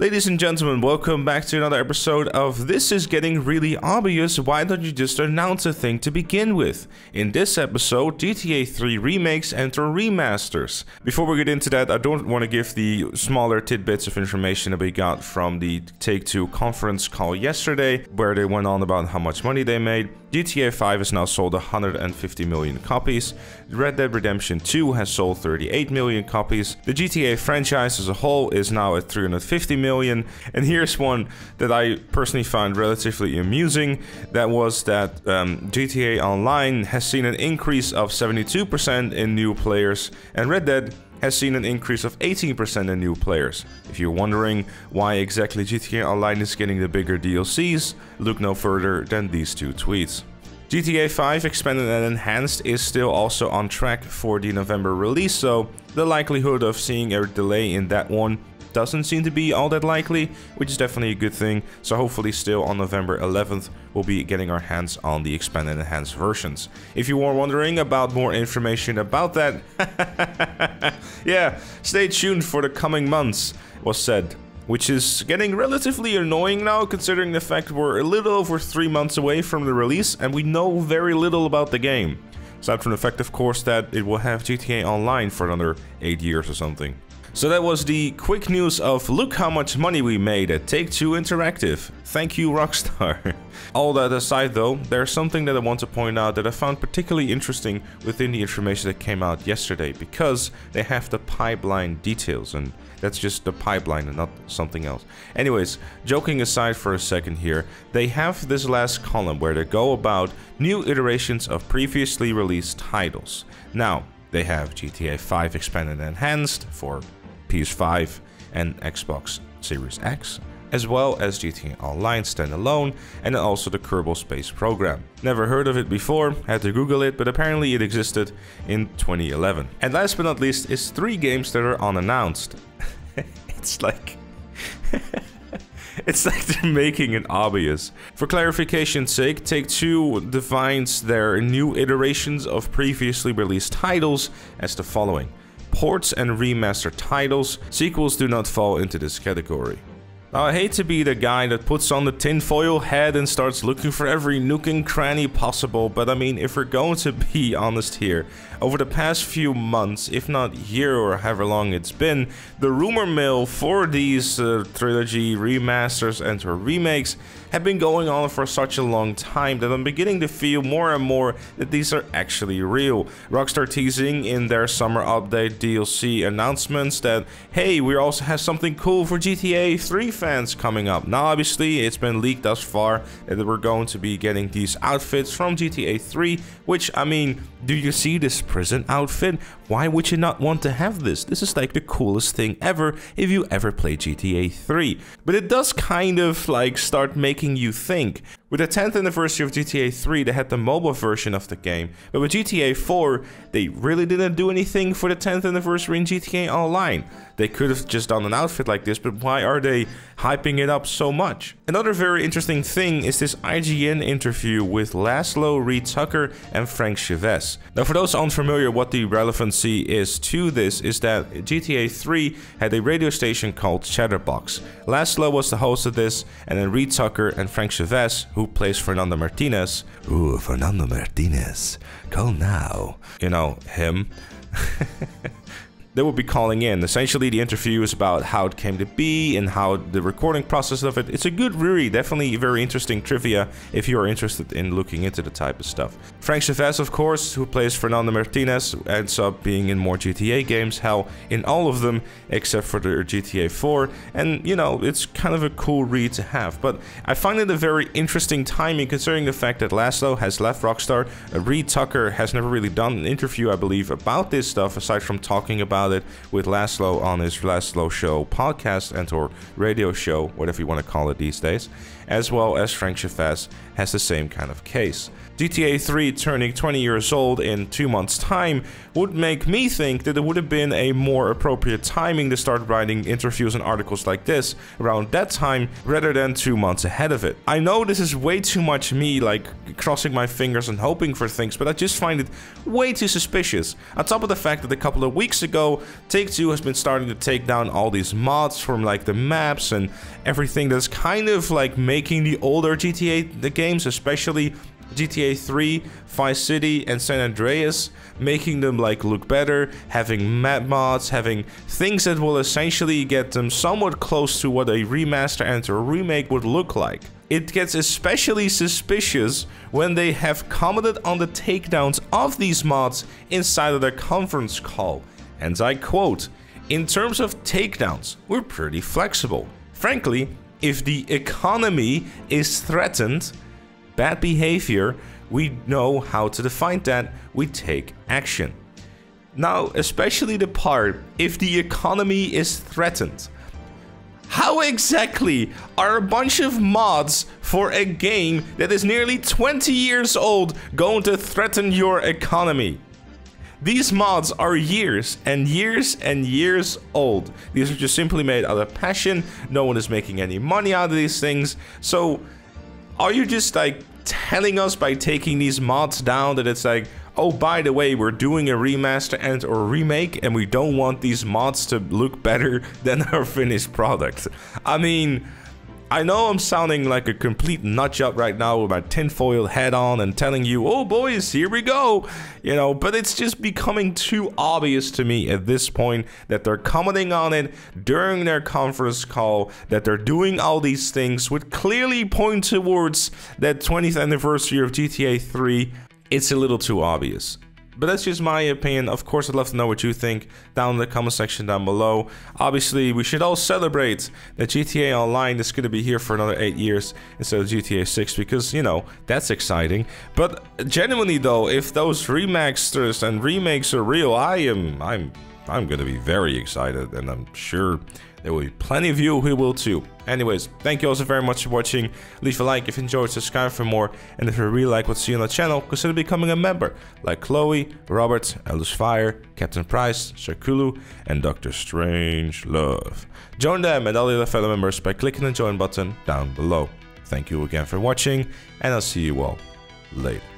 Ladies and gentlemen, welcome back to another episode of This Is Getting Really Obvious, Why Don't You Just Announce a Thing to Begin With? In this episode, GTA 3 Remakes enter remasters. Before we get into that, I don't want to give the smaller tidbits of information that we got from the Take-Two conference call yesterday, where they went on about how much money they made. GTA 5 has now sold 150 million copies, Red Dead Redemption 2 has sold 38 million copies, the GTA franchise as a whole is now at 350 million, and here's one that I personally found relatively amusing. That was that GTA Online has seen an increase of 72% in new players, and Red Dead has seen an increase of 18% in new players. If you're wondering why exactly GTA Online is getting the bigger DLCs, look no further than these two tweets. GTA 5 Expanded and Enhanced is still also on track for the November release, so the likelihood of seeing a delay in that one doesn't seem to be all that likely, which is definitely a good thing. So hopefully still on November 11th we'll be getting our hands on the Expanded and Enhanced versions. If you were wondering about more information about that, yeah, stay tuned for the coming months, was said. Which is getting relatively annoying now, considering the fact we're a little over 3 months away from the release and we know very little about the game. Aside from the fact, of course, that it will have GTA Online for another 8 years or something. So that was the quick news of look how much money we made at Take-Two Interactive. Thank you, Rockstar. All that aside though, there's something that I want to point out that I found particularly interesting within the information that came out yesterday, because they have the pipeline details, and that's just the pipeline and not something else. Anyways, joking aside for a second here, they have this last column where they go about new iterations of previously released titles. Now, they have GTA 5 Expanded and Enhanced for PS5 and Xbox Series X, as well as GTA Online standalone, and then also the Kerbal Space Program. Never heard of it before, had to Google it, but apparently it existed in 2011. And last but not least is 3 games that are unannounced. It's like... It's like they're making it obvious. For clarification's sake, Take-Two defines their new iterations of previously released titles as the following: ports and remastered titles. Sequels do not fall into this category. Now, I hate to be the guy that puts on the tinfoil head and starts looking for every nook and cranny possible, but I mean, if we're going to be honest here, over the past few months, if not year or however long it's been, the rumor mill for these trilogy remasters and remakes have been going on for such a long time that I'm beginning to feel more and more that these are actually real. Rockstar teasing in their summer update DLC announcements that, hey, we also have something cool for GTA 3 fans coming up. Now, obviously, it's been leaked thus far that we're going to be getting these outfits from GTA 3, which, I mean, do you see this prison outfit? Why would you not want to have this? This is like the coolest thing ever if you ever play GTA 3. But it does kind of like start making you think. With the 10th anniversary of GTA 3, they had the mobile version of the game, but with GTA 4, they really didn't do anything for the 10th anniversary in GTA Online. They could have just done an outfit like this, but why are they hyping it up so much? Another very interesting thing is this IGN interview with Laszlo, Reed Tucker, and Frank Chavez. Now, for those unfamiliar, what the relevancy is to this is that GTA 3 had a radio station called Chatterbox. Laszlo was the host of this, and then Reed Tucker and Frank Chavez, who plays Fernando Martinez. Ooh, Fernando Martinez, call now. You know, him. They will be calling in. Essentially, the interview is about how it came to be and how the recording process of it. It's a good read, definitely very interesting trivia if you are interested in looking into the type of stuff. Frank Chavez, of course, who plays Fernando Martinez, ends up being in more GTA games, hell, in all of them except for the GTA 4, and you know, it's kind of a cool read to have. But I find it a very interesting timing considering the fact that Laszlo has left Rockstar. Reed Tucker has never really done an interview, I believe, about this stuff aside from talking about it with Laszlo on his Laszlo Show podcast and or radio show, whatever you want to call it these days, as well as Frank Chavez has the same kind of case. GTA 3 turning 20 years old in 2 months' time would make me think that it would have been a more appropriate timing to start writing interviews and articles like this around that time rather than 2 months ahead of it. I know this is way too much me like crossing my fingers and hoping for things, but I just find it way too suspicious. On top of the fact that a couple of weeks ago ago, Take-Two has been starting to take down all these mods from like the maps and everything that's kind of like making the older GTA games, especially GTA 3, Vice City, and San Andreas, making them like look better, having map mods, having things that will essentially get them somewhat close to what a remaster and a remake would look like. It gets especially suspicious when they have commented on the takedowns of these mods inside of their conference call. And I quote, "In terms of takedowns, we're pretty flexible. Frankly, if the economy is threatened, bad behavior, we know how to define that, we take action." Now, especially the part, if the economy is threatened. How exactly are a bunch of mods for a game that is nearly 20 years old going to threaten your economy? These mods are years and years and years old. These are just simply made out of passion. No one is making any money out of these things. So, are you just like telling us by taking these mods down that it's like, oh, by the way, we're doing a remaster and or remake and we don't want these mods to look better than our finished product? I mean, I know I'm sounding like a complete nutjob right now with my tinfoil hat on and telling you, oh boys, here we go, you know, but it's just becoming too obvious to me at this point that they're commenting on it during their conference call, that they're doing all these things which clearly point towards that 20th anniversary of GTA 3. It's a little too obvious. But that's just my opinion. Of course, I'd love to know what you think down in the comment section down below. Obviously, we should all celebrate that GTA Online is going to be here for another 8 years instead of GTA 6 because, you know, that's exciting. But genuinely though, if those remasters and remakes are real, I'm going to be very excited, and I'm sure there will be plenty of you who will too. Anyways, thank you all so very much for watching. Leave a like if you enjoyed, subscribe for more, and if you really like what you see on the channel, consider becoming a member, like Chloe, Robert, Elders Fire, Captain Price, Sharkulu, and Dr. Strangelove. Join them and all the other fellow members by clicking the join button down below. Thank you again for watching, and I'll see you all later.